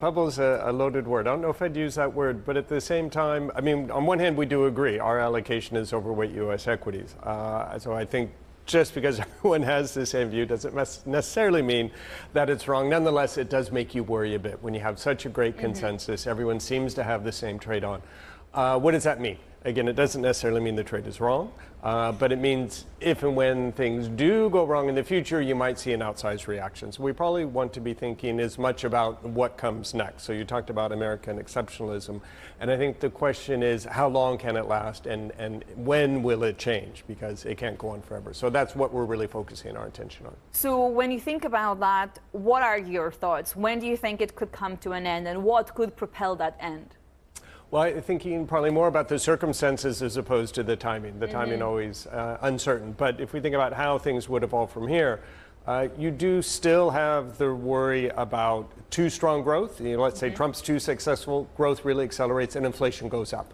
Bubble is a loaded word. I don't know if I'd use that word, but at the same time, I mean, on one hand, we do agree our allocation is overweight U.S. equities. So I think just because everyone has the same view doesn't necessarily mean that it's wrong. Nonetheless, it does make you worry a bit when you have such a great consensus. Everyone seems to have the same trade on. What does that mean? Again, it doesn't necessarily mean the trade is wrong, but it means if and when things do go wrong in the future, you might see an outsized reaction. So we probably want to be thinking as much about what comes next. So you talked about American exceptionalism, and I think the question is how long can it last and when will it change, because it can't go on forever. So that's what we're really focusing our attention on. So when you think about that, what are your thoughts? When do you think it could come to an end, and what could propel that end? Well, I'm thinking probably more about the circumstances as opposed to the timing. The timing always uncertain. But if we think about how things would evolve from here, you do still have the worry about too strong growth. You know, let's say Trump's too successful, growth really accelerates and inflation goes up.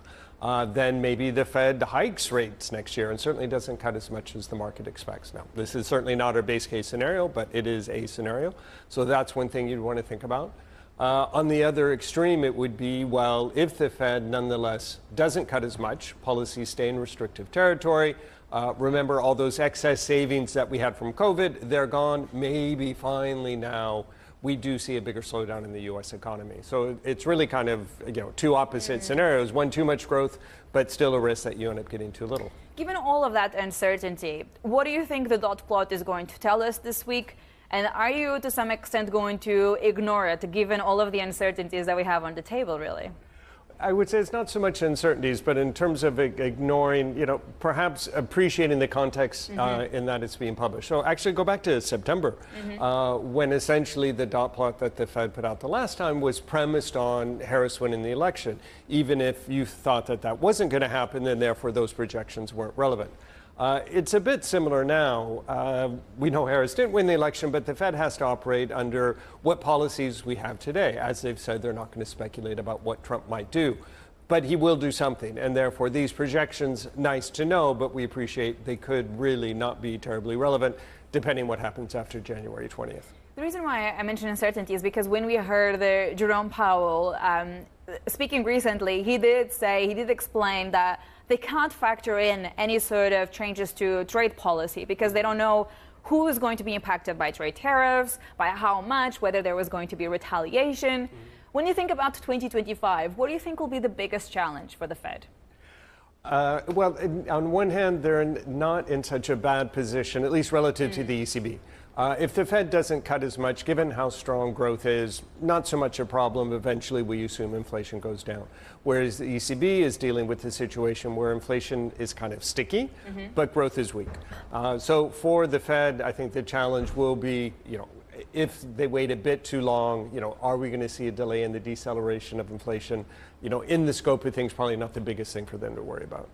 Then maybe the Fed hikes rates next year and certainly doesn't cut as much as the market expects. Now, this is certainly not our base case scenario, but it is a scenario. So that's one thing you'd want to think about. On the other extreme, it would be, well, if the Fed nonetheless doesn't cut as much, policies stay in restrictive territory. Remember all those excess savings that we had from COVID, they're gone. Maybe finally now we do see a bigger slowdown in the U.S. economy. So it's really kind of, two opposite scenarios. One, too much growth, but still a risk that you end up getting too little. Given all of that uncertainty, what do you think the dot plot is going to tell us this week? And are you, to some extent, going to ignore it, given all of the uncertainties that we have on the table, really? I would say it's not so much uncertainties, but in terms of ignoring, perhaps appreciating the context in that it's being published. So actually go back to September, when essentially the dot plot that the Fed put out the last time was premised on Harris winning the election. Even if you thought that that wasn't going to happen, then therefore those projections weren't relevant. It's a bit similar now. We know Harris didn't win the election, but the Fed has to operate under what policies we have today. As they've said, they're not going to speculate about what Trump might do, but he will do something. And therefore, these projections, nice to know, but we appreciate they could really not be terribly relevant, depending what happens after January 20th. The reason why I mention uncertainty is because when we heard Jerome Powell speaking recently, he did explain that they can't factor in any sort of changes to trade policy because they don't know who is going to be impacted by trade tariffs, by how much, whether there was going to be retaliation. When you think about 2025, what do you think will be the biggest challenge for the Fed? Well, on one hand, they're not in such a bad position, at least relative to the ECB. If the Fed doesn't cut as much, given how strong growth is, not so much a problem. Eventually, we assume inflation goes down. Whereas the ECB is dealing with the situation where inflation is kind of sticky, but growth is weak. So for the Fed, I think the challenge will be, if they wait a bit too long, are we going to see a delay in the deceleration of inflation? In the scope of things, probably not the biggest thing for them to worry about.